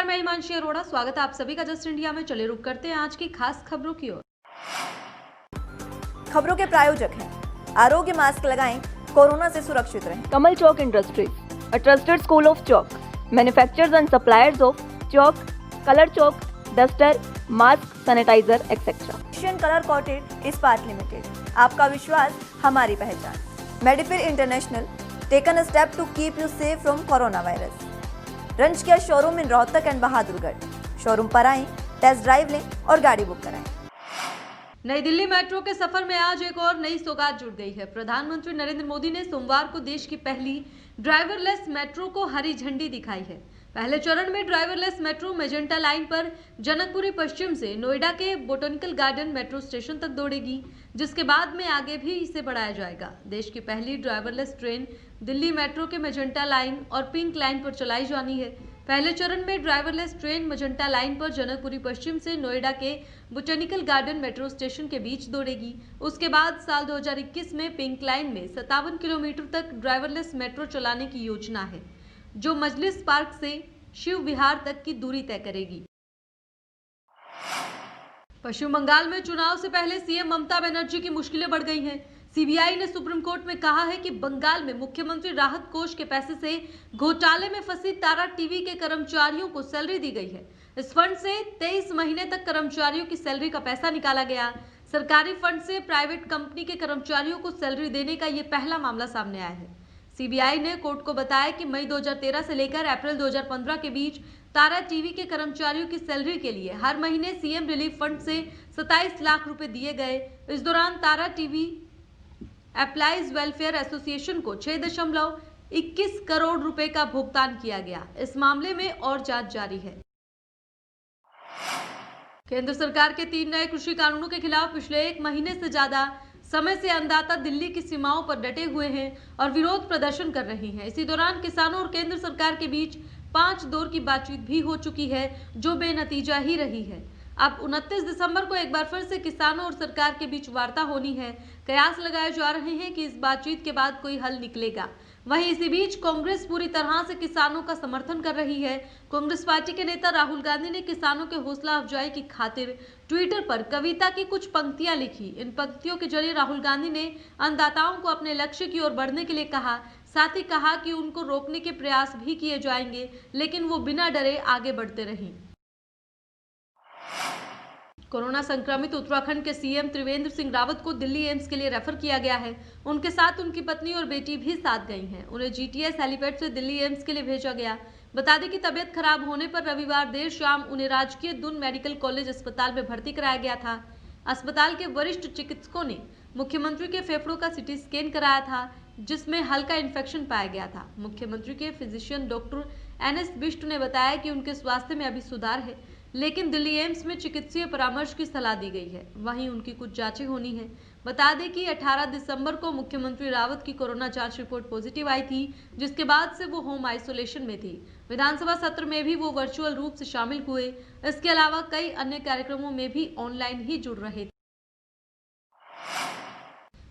नमस्कार, मैं हिमांशी अरोड़ा। स्वागत है आप सभी का जस्ट इंडिया में। चले रुक करते हैं आज की खास खबरों की ओर। खबरों के प्रायोजक हैं आरोग्य मास्क लगाएं, कोरोना से सुरक्षित रहें। कमल चौक industries, a trusted school of chalk, manufacturers and suppliers of chalk, color chalk, duster, mask, sanitizer, etc. Asian colour coated Ispat limited, आपका विश्वास हमारी पहचान। मेडिफिर international, taken a step to keep you safe from corona virus. रंज किया showroom in Rohtak and Bahadurgarh. Showroom पर आएं, test drive लें और गाड़ी बुक कराएं। नई दिल्ली मेट्रो के सफर में आज एक और नई सौगात जुड़ गई है। प्रधानमंत्री नरेंद्र मोदी ने सोमवार को देश की पहली ड्राइवरलेस मेट्रो को हरी झंडी दिखाई है। पहले चरण में ड्राइवरलेस मेट्रो मेजेंटा लाइन पर जनकपुरी पश्चिम से नोएडा के बोटेनिकल गार्डन मेट्रो स्टेशन तक दौड़ेगी, जिसके बाद में आगे भी इसे बढ़ाया जाएगा। देश की पहली ड्राइवरलेस ट्रेन दिल्ली मेट्रो के मेजेंटा लाइन और पिंक लाइन पर चलाई जानी है। पहले चरण में ड्राइवरलेस ट्रेन मजेंटा लाइन पर जनकपुरी पश्चिम से नोएडा के बोटेनिकल गार्डन मेट्रो स्टेशन के बीच दौड़ेगी। उसके बाद साल 2021 में पिंक लाइन में 57 किलोमीटर तक ड्राइवरलेस मेट्रो चलाने की योजना है, जो मजलिस पार्क से शिव विहार तक की दूरी तय करेगी। पश्चिम बंगाल में चुनाव से पहले सीएम ममता बनर्जी की मुश्किलें बढ़ गई हैं। सीबीआई ने सुप्रीम कोर्ट में कहा है कि बंगाल में मुख्यमंत्री राहत कोष के पैसे से घोटाले में फंसी तारा टीवी के कर्मचारियों को सैलरी दी गई है। इस फंड से 23 महीने तक कर्मचारियों की सैलरी का पैसा निकाला गया। सरकारी फंड से प्राइवेट कंपनी के कर्मचारियों को सैलरी देने का ये पहला मामला सामने आया है। सीबीआई ने कोर्ट को बताया कि मई 2013 से लेकर अप्रैल 2015 के बीच तारा टीवी के कर्मचारियों की सैलरी के लिए हर महीने सीएम रिलीफ फंड से 27 लाख रुपए दिए गए। इस दौरान तारा टीवी एप्लाइज वेलफेयर एसोसिएशन को 6.21 करोड़ रुपए का भुगतान किया गया। इस मामले में और जांच जारी है। केंद्र सरकार के 3 नए कृषि कानूनों के खिलाफ पिछले 1 महीने से ज्यादा समय से अन्नदाता दिल्ली की सीमाओं पर डटे हुए हैं और विरोध प्रदर्शन कर रहे हैं। इसी दौरान किसानों और केंद्र सरकार के बीच 5 दौर की बातचीत भी हो चुकी है, जो बेनतीजा ही रही है। अब 29 दिसंबर को एक बार फिर से किसानों और सरकार के बीच वार्ता होनी है। कयास लगाए जा रहे हैं कि इस बातचीत के बाद कोई हल निकलेगा। वहीं इसी बीच कांग्रेस पूरी तरह से किसानों का समर्थन कर रही है। कांग्रेस पार्टी के नेता राहुल गांधी ने किसानों के हौसला अफजाई की खातिर ट्विटर पर कविता की कुछ पंक्तियां लिखी। इन पंक्तियों के जरिए राहुल गांधी ने अन्नदाताओं को अपने लक्ष्य की ओर बढ़ने के लिए कहा। साथ ही कहा कि उनको रोकने के प्रयास भी किए जाएंगे, लेकिन वो बिना डरे आगे बढ़ते रहें। कोरोना संक्रमित उत्तराखंड के सीएम त्रिवेंद्र सिंह रावत को दिल्ली एम्स के लिए रेफर किया गया है। उनके साथ उनकी पत्नी और बेटी भी साथ गई हैं। उन्हें जीटीएस हेलीपैड से दिल्ली एम्स के लिए भेजा गया। बता दें कि तबियत खराब होने पर रविवार देर शाम उन्हें राजकीय दून मेडिकल कॉलेज अस्पताल में भर्ती कराया गया था। अस्पताल के वरिष्ठ चिकित्सकों ने मुख्यमंत्री के फेफड़ों का सीटी स्कैन कराया था, जिसमें हल्का इन्फेक्शन पाया गया था। मुख्यमंत्री के फिजिशियन डॉक्टर एनएस बिष्ट ने बताया कि उनके स्वास्थ्य में अभी सुधार है, लेकिन दिल्ली एम्स में चिकित्सीय परामर्श की सलाह दी गई है। वहीं उनकी कुछ जांचें होनी है। बता दें कि 18 दिसंबर को मुख्यमंत्री रावत की कोरोना जांच रिपोर्ट पॉजिटिव आई थी, जिसके बाद से वो होम आइसोलेशन में थी। विधानसभा सत्र में भी वो वर्चुअल रूप से शामिल हुए। इसके अलावा कई अन्य कार्यक्रमों में भी ऑनलाइन ही जुड़ रहे थे।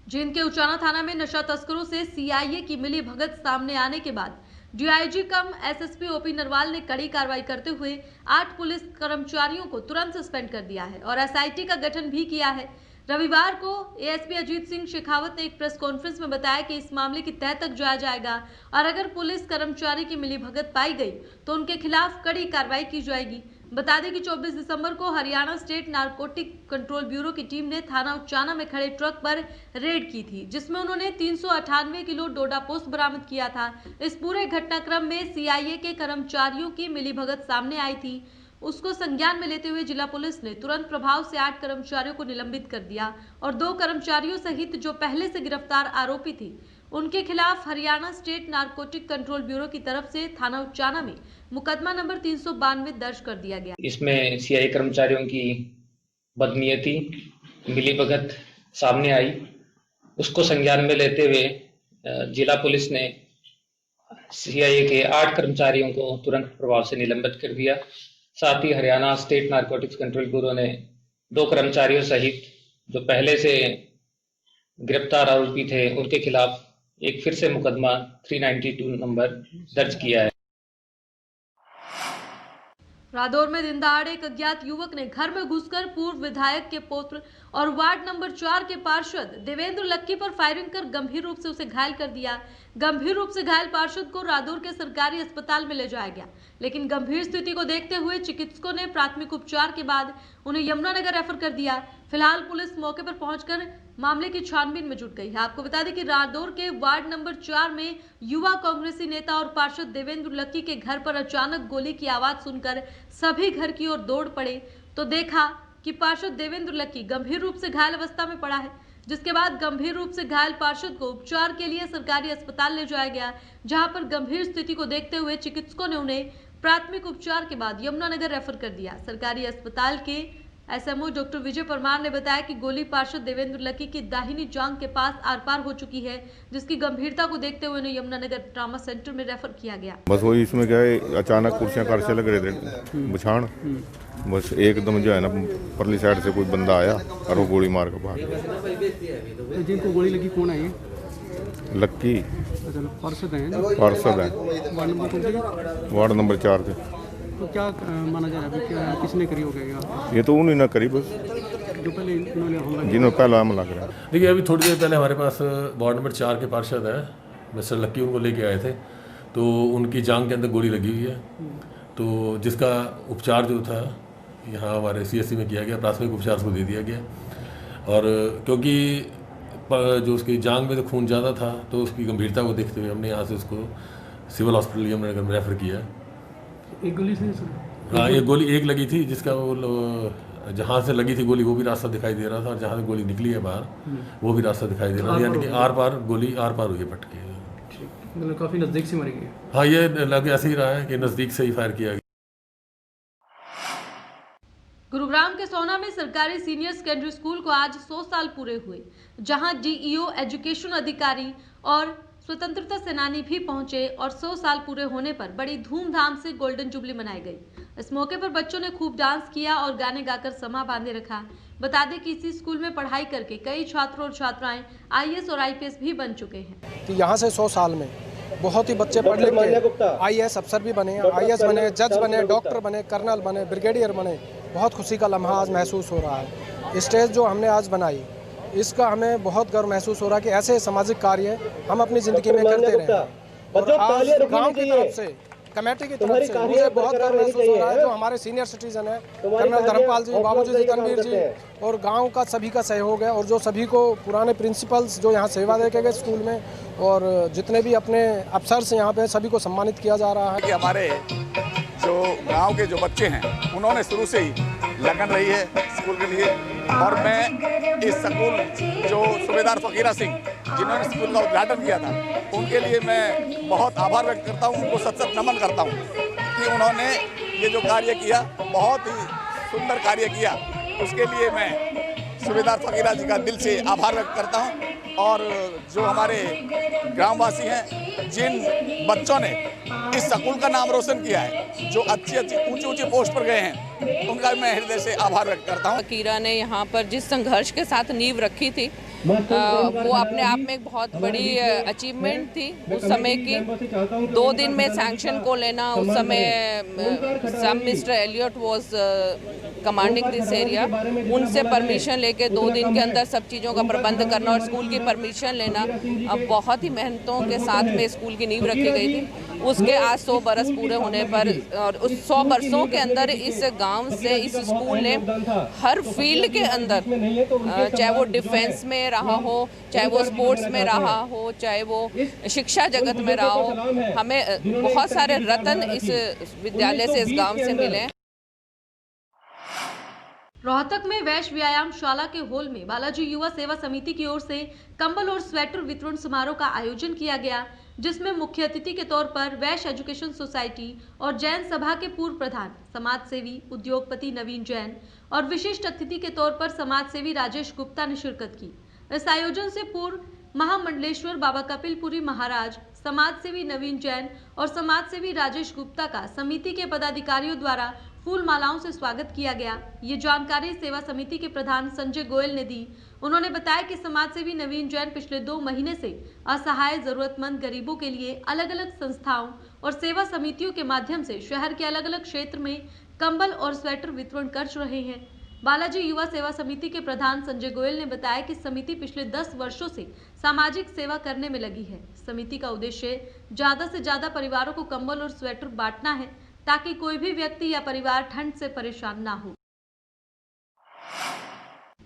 जींद के उचाना थाना में नशा तस्करों से सीआईए की मिली भगत सामने आने के बाद डीआईजी कम एसएसपी ओपी नरवाल ने कड़ी कार्रवाई करते हुए 8 पुलिस कर्मचारियों को तुरंत सस्पेंड कर दिया है और एसआईटी का गठन भी किया है। रविवार को एएसपी अजीत सिंह शेखावत ने एक प्रेस कॉन्फ्रेंस में बताया कि इस मामले की तह तक जाया जाएगा और अगर पुलिस कर्मचारी की मिलीभगत पाई गई तो उनके खिलाफ कड़ी कार्रवाई की जाएगी। बता दें कि 24 दिसंबर को Haryana state narcotic control bureau की टीम ने थाना उचाना में खड़े ट्रक पर रेड की थी, जिसमें उन्होंने 398 किलो डोडा पोस्ट बरामद किया था। इस पूरे घटनाक्रम में सीआईए के कर्मचारियों की मिलीभगत सामने आई थी। उसको संज्ञान में लेते हुए जिला पुलिस ने तुरंत प्रभाव से 8 कर्मचारियों को निलंबित कर दिया और 2 कर्मचारियों सहित जो पहले से गिरफ्तार आरोपी थे, उनके खिलाफ Haryana state narcotic control bureau की तरफ से थाना उचाना में मुकदमा नंबर 392 दर्ज कर दिया गया। इसमें सीआईए कर्मचारियों की बदनीयती, मिलीभगत सामने आई। उसको संज्ञान में लेते हुए जिला पुलिस ने सीआईए के 8 कर्मचारियों को तुरंत प्रभाव से निलंबित कर दिया। साथ ही Haryana state narcotics control bureau ने 2 कर्मचारियों सहित जो पहले से गिरफ्तार आरोपी थे, उनके खिलाफ एक फिर से मुकदमा 392 नंबर दर्ज किया है। रादौर में दिन दहाड़े एक अज्ञात युवक ने घर में घुसकर पूर्व विधायक के पुत्र और वार्ड नंबर 4 के पार्षद देवेंद्र लक्की पर फायरिंग कर गंभीर रूप से उसे घायल कर दिया। गंभीर रूप से घायल पार्षद को रादौर के सरकारी अस्पताल में ले जाया गया, लेकिन गंभीर स्थिति को देखते हुए चिकित्सकों ने प्राथमिक उपचार के बाद उन्हें यमुनानगर रेफर कर दिया। फिलहाल पुलिस मौके पर पहुंचकर मामले की छानबीन में जुट गई है। आपको बता दें कि रादौर के वार्ड नंबर 4 में युवा कांग्रेसी नेता और पार्षद देवेंद्र लक्की के घर पर अचानक गोली की आवाज सुनकर सभी घर की ओर दौड़ पड़े तो देखा कि पार्षद देवेंद्र लक्की गंभीर रूप से घायल अवस्था में पड़ा है, जिसके बाद गंभीर रूप से घायल पार्षद को उपचार के लिए सरकारी अस्पताल ले जाया गया, जहां पर गंभीर स्थिति को देखते हुए चिकित्सकों ने उन्हें प्राथमिक उपचार के बाद यमुनानगर रेफर कर दिया। सरकारी अस्पताल के एसएमओ डॉक्टर विजय परमार ने बताया कि गोली पार्षद देवेंद्र लक्की की दाहिनी जांघ के पास आर पार हो चुकी है, जिसकी गंभीरता को देखते हुए उन्हें यमुनानगर ट्रामा सेंटर में रेफर किया गया। बस वही इसमें क्या है, अचानक कुर्सियां कार लग रहे थे बिछाण, बस एकदम जो है ना परली साइड से कोई बंदा आया और वो गोली मार के भाग गया। जिनको गोली लगी कौन है ये? लक्की पार्षद हैं? पार्षद है, वार्ड नंबर कौन से? वार्ड नंबर 4 के। तो क्या माना जा रहा है क्या किसने करी हो गया? ये तो उन्हीं ने करी, बस जो पहले इन्होंने हमला किया। जिन्होंने पहला हमला करा। देखिए, अभी थोड़ी देर पहले हमारे पास वार्ड नंबर 4 के पार्षद हैं मिस्टर लक्की, उनको लेके आए थे, तो उनकी जांघ के अंदर गोली लगी हुई है, तो जिसका उपचार जो था यहाँ हमारे CSC में किया गया, प्राथमिक उपचार उसको दे दिया गया। और क्योंकि जो उसकी जांघ में तो खून ज़्यादा था, तो उसकी गंभीरता को देखते हुए हमने यहाँ से उसको सिविल हॉस्पिटल यमुनानगर में रेफर किया। एक गोली से? हाँ, एक गोली एक लगी थी, जिसका वो जहाँ से लगी थी गोली वो भी रास्ता दिखाई दे रहा था, और जहाँ से गोली निकली है बाहर वो भी रास्ता दिखाई दे रहा था, यानी कि आर पार गोली आर पार हुई है पटके। मतलब काफ़ी नज़दीक से मरी गई। हाँ, ये लग ऐसे ही रहा है कि नज़दीक से ही फायर किया गया। गुरुग्राम के सोना में सरकारी सीनियर सेकेंडरी स्कूल को आज 100 साल पूरे हुए, जहां DEO एजुकेशन अधिकारी और स्वतंत्रता सेनानी भी पहुंचे और 100 साल पूरे होने पर बड़ी धूमधाम से गोल्डन जुबली मनाई गई। इस मौके पर बच्चों ने खूब डांस किया और गाने गाकर समा बांधे रखा। बता दें कि इसी स्कूल में पढ़ाई करके कई छात्र और छात्राएं IAS और IPS भी बन चुके हैं। तो यहाँ से 100 साल में बहुत ही बच्चे पढ़ लिख के IAS अफसर भी बने, IAS बने, जज बने, डॉक्टर बने, कर्नल बने, ब्रिगेडियर बने। बहुत खुशी का लम्हा आज महसूस हो रहा है। स्टेज जो हमने आज बनाई, इसका हमें बहुत गर्व महसूस हो रहा है कि ऐसे सामाजिक कार्य हम अपनी ज़िंदगी में करते रहें। और आज गांव की तरफ से, कमेटी की तरफ से मुझे बहुत गर्व महसूस हो रहा है। जो हमारे सीनियर सिटीजन हैं, कर्नल धर्मपाल जी, बाबूजी तनवीर जी, और गांव का सभी का सहयोग है, और जो सभी को पुराने प्रिंसिपल्स जो यहाँ सेवा दे के गए स्कूल में, और जितने भी अपने अफसर्स यहाँ पे सभी को सम्मानित किया जा रहा है। कि हमारे जो गांव के जो बच्चे हैं, उन्होंने शुरू से ही लगन रही है स्कूल के लिए, और मैं इस स्कूल जो सूबेदार फकीरा सिंह जिन्होंने स्कूल का उद्घाटन किया था, उनके लिए मैं बहुत आभार व्यक्त करता हूं, उनको सत नमन करता हूं कि उन्होंने ये जो कार्य किया, बहुत ही सुंदर कार्य किया। उसके लिए मैं सूबेदार फकीरा जी का दिल से आभार व्यक्त करता हूं। और जो हमारे ग्रामवासी हैं, जिन बच्चों ने इस स्कूल का नाम रोशन किया है, जो अच्छी ऊंची पोस्ट पर गए हैं, उनका मैं हृदय से आभार व्यक्त करता हूं। फकीरा ने यहाँ पर जिस संघर्ष के साथ नींव रखी थी, वो अपने आप में एक बहुत बड़ी अचीवमेंट थी उस समय की। 2 दिन में सैंक्शन को लेना, उस समय mister Elliot was commanding this area, उनसे परमिशन लेके 2 दिन के अंदर सब चीज़ों का प्रबंध करना और स्कूल की परमिशन लेना, अब बहुत ही मेहनतों के साथ में स्कूल की नींव रखी गई थी। उसके आज 100 बरस पूरे होने पर, और उस 100 बरसों के अंदर इस गांव से इस स्कूल ने हर फील्ड के अंदर, चाहे वो डिफेंस में रहा हो, चाहे वो स्पोर्ट्स में रहा हो, चाहे वो शिक्षा जगत में रहा हो, हमें बहुत सारे रत्न इस विद्यालय से, इस गांव से मिले। रोहतक में वैश्य व्यायाम शाला के हॉल में बालाजी युवा सेवा समिति की ओर से कंबल और स्वेटर वितरण समारोह का आयोजन किया गया, जिसमें मुख्य अतिथि के तौर पर वैश्य एजुकेशन सोसाइटी और जैन सभा के पूर्व प्रधान समाज सेवी उद्योगपति नवीन जैन और विशिष्ट अतिथि के तौर पर समाज सेवी राजेश गुप्ता ने शिरकत की। इस आयोजन से पूर्व महामंडलेश्वर बाबा कपिलपुरी महाराज, समाज सेवी नवीन जैन और समाज सेवी राजेश गुप्ता का समिति के पदाधिकारियों द्वारा फूल मालाओं से स्वागत किया गया। ये जानकारी सेवा समिति के प्रधान संजय गोयल ने दी। उन्होंने बताया कि समाज सेवी नवीन जैन पिछले 2 महीने से असहाय, जरूरतमंद गरीबों के लिए अलग अलग संस्थाओं और सेवा समितियों के माध्यम से शहर के अलग अलग क्षेत्र में कंबल और स्वेटर वितरण कर रहे हैं। बालाजी युवा सेवा समिति के प्रधान संजय गोयल ने बताया कि समिति पिछले 10 वर्षों से सामाजिक सेवा करने में लगी है। समिति का उद्देश्य ज्यादा से ज्यादा परिवारों को कंबल और स्वेटर बांटना है ताकि कोई भी व्यक्ति या परिवार ठंड से परेशान ना हो।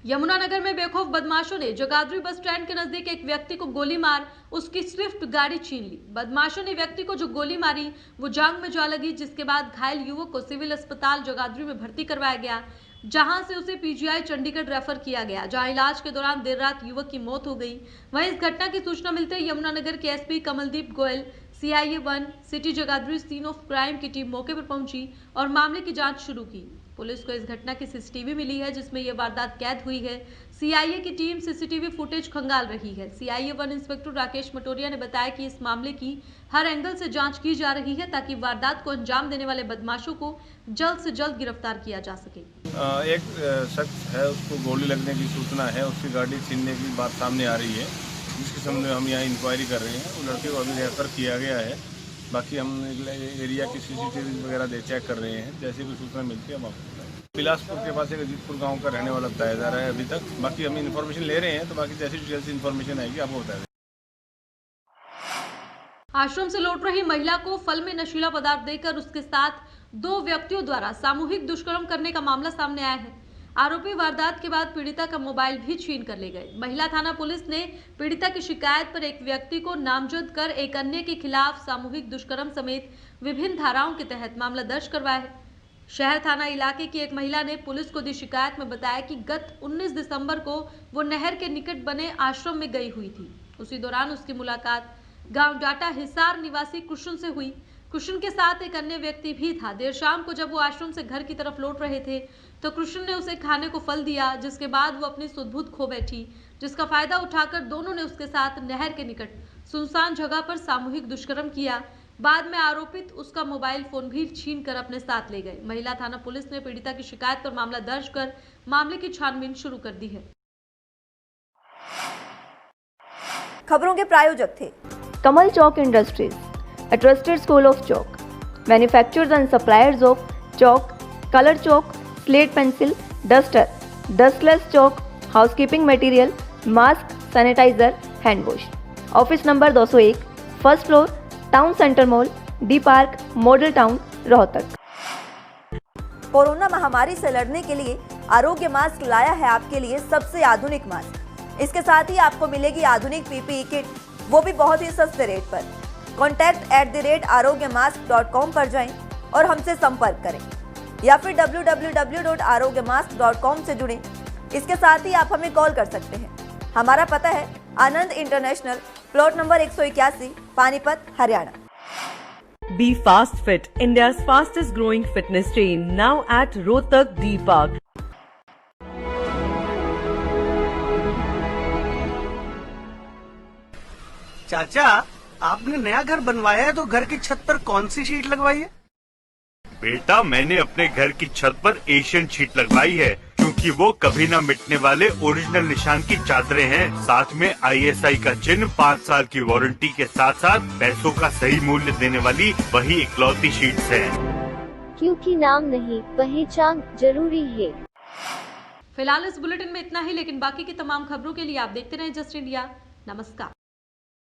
यमुनानगर में बेखौफ बदमाशों ने जगाधरी बस स्टैंड के नजदीक एक व्यक्ति को गोली मार उसकी स्विफ्ट गाड़ी छीन ली। बदमाशों ने व्यक्ति को जो गोली मारी वो जांघ में जा लगी, जिसके बाद घायल युवक को सिविल अस्पताल जगाधरी में भर्ती करवाया गया, जहां से उसे पीजीआई चंडीगढ़ रेफर किया गया, जहां इलाज के दौरान देर रात युवक की मौत हो गई। वहीं इस घटना की सूचना मिलते ही यमुनानगर के SP Kamaldeep Goyal, CIA 1 city Jagadhri scene of crime की टीम मौके पर पहुंची और मामले की जांच शुरू की। पुलिस को इस घटना की CCTV मिली है जिसमें यह वारदात कैद हुई है। CIA की टीम CCTV फुटेज खंगाल रही है। CIA 1 इंस्पेक्टर राकेश मटोरिया ने बताया कि इस मामले की हर एंगल से जांच की जा रही है ताकि वारदात को अंजाम देने वाले बदमाशों को जल्द से जल्द गिरफ्तार किया जा सके। एक शख्स है, उसको गोली लगने की सूचना है, उसकी गाड़ी छीनने की बात सामने आ रही है, जिसके संबंध में हम यहाँ इंक्वायरी कर रहे हैं। वो लड़के को अभी रेफर किया गया है। बाकी हम एरिया की CCTV वगैरह चेक कर रहे हैं। जैसे भी सूचना मिलती है हम आपको बताएंगे। बिलासपुर के पास एक अजीतपुर गांव का रहने वाला बताया जा रहा है अभी तक। बाकी हम इन्फॉर्मेशन ले रहे हैं, तो बाकी जैसी डिटेल्स इन्फॉर्मेशन आएगी आपको बता देंगे। आश्रम से लौट रही महिला को फल में नशीला पदार्थ देकर उसके साथ 2 व्यक्तियों द्वारा सामूहिक दुष्कर्म करने का मामला सामने आया है। आरोपी वारदात के बाद पीड़िता का मोबाइल भी छीन कर ले गए। महिला थाना पुलिस ने पीड़िता की शिकायत पर एक व्यक्ति को नामजद कर एक अन्य के खिलाफ सामूहिक दुष्कर्म समेत विभिन्न धाराओं के तहत मामला दर्ज करवाया है। शहर थाना इलाके की एक महिला ने पुलिस को दी शिकायत में बताया कि गत 19 दिसंबर को वो नहर के निकट बने आश्रम में गई हुई थी। उसी दौरान उसकी मुलाकात गांव डाटा हिसार निवासी कृष्ण से हुई। कृष्ण के साथ एक अन्य व्यक्ति भी था। देर शाम को जब वो आश्रम से घर की तरफ लौट रहे थे तो कृष्ण ने उसे खाने को फल दिया, जिसके बाद वो अपनी सुध-बुध खो बैठी, जिसका फायदा उठाकर दोनों ने उसके साथ नहर के निकट सुनसान जगह पर सामूहिक दुष्कर्म किया। बाद में आरोपित उसका मोबाइल फोन भी छीनकर अपने साथ ले गए। महिला थाना पुलिस ने पीड़िता की शिकायत पर मामला दर्ज कर मामले की छानबीन शुरू कर दी है। खबरों के प्रायोजक थे कमल चौक industries, a trusted school of chalk, manufacturers and suppliers of chalk, color chalk, slate pencil, duster, dustless chalk, housekeeping material, mask, sanitizer, hand wash. Office number 201, first floor, Town Center Mall, D Park, Model Town, Rohtak. Corona महामारी से लड़ने के लिए आरोग्य mask लाया है आपके लिए सबसे आधुनिक मास्क। इसके साथ ही आपको मिलेगी आधुनिक PPE किट, वो भी बहुत ही सस्ते रेट पर। contact@arogyamask.com पर जाएं और हमसे संपर्क करें या फिर www.arogyamask.com से जुड़ें। इसके साथ ही आप हमें कॉल कर सकते हैं। हमारा पता है Anand international, plot number 181, Panipat, Haryana. Be Fast Fit, India's fastest growing fitness chain, now at Rohtak D Park. चाचा, आपने नया घर बनवाया है तो घर की छत पर कौन सी शीट लगवाई है? बेटा, मैंने अपने घर की छत पर एशियन शीट लगवाई है क्योंकि वो कभी न मिटने वाले ओरिजिनल निशान की चादरें हैं। साथ में ISI का चिन्ह, 5 साल की वारंटी के साथ साथ पैसों का सही मूल्य देने वाली वही इकलौती शीट्स हैं। क्योंकि नाम नहीं, पहचान जरूरी है। फिलहाल इस बुलेटिन में इतना ही, लेकिन बाकी की तमाम खबरों के लिए आप देखते रहें जस्ट इंडिया। नमस्कार।